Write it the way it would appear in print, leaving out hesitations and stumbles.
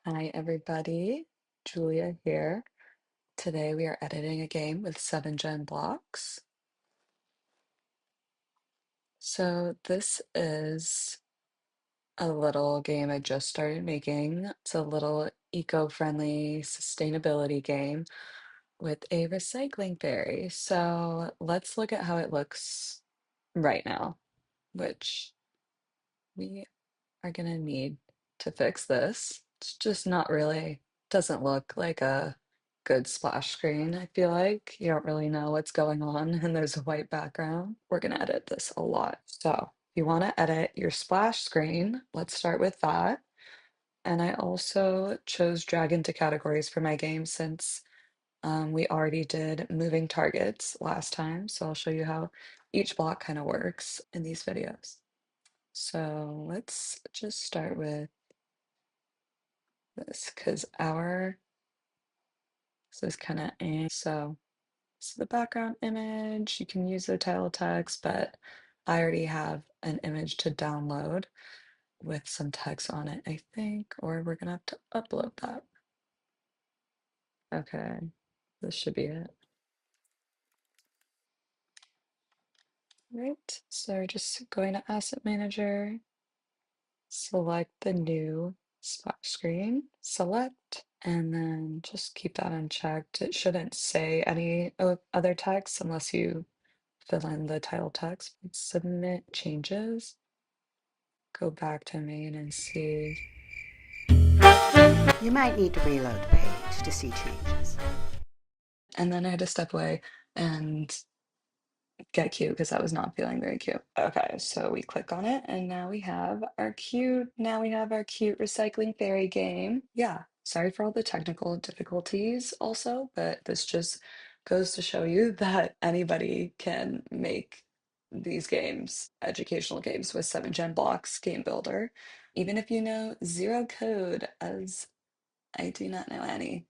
Hi, everybody. Julia here. Today we are editing a game with 7 gen blocks. So this is a little game I just started making. It's a little eco-friendly sustainability game with a recycling fairy. So let's look at how it looks right now, which we are gonna need to fix this. It's just not really, doesn't look like a good splash screen. I feel like you don't really know what's going on and there's a white background. We're gonna edit this a lot. So if you want to edit your splash screen, let's start with that. And I also chose drag into categories for my game since we already did moving targets last time. So I'll show you how each block kind of works in these videos. So let's just start with this because this is kind of so this is the background image. You can use the title text, but I already have an image to download with some text on it, I think, or we're gonna have to upload that. Okay, this should be it. Right, so we're just going to Asset Manager, select the new splash screen, select, and then just keep that unchecked. It shouldn't say any other text unless you fill in the title text. Submit changes. Go back to main and see. You might need to reload the page to see changes. And then I had to step away and get cute because I was not feeling very cute. Okay, so we click on it and now we have our cute recycling fairy game. Yeah, sorry for all the technical difficulties also, but this just goes to show you that anybody can make these games, educational games with 7 gen blocks game builder, even if you know zero code, as I do not know any.